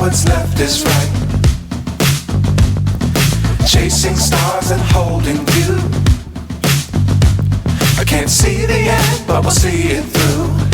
what's left is right. Chasing stars and holding you. I can't see the end, but we'll see it through.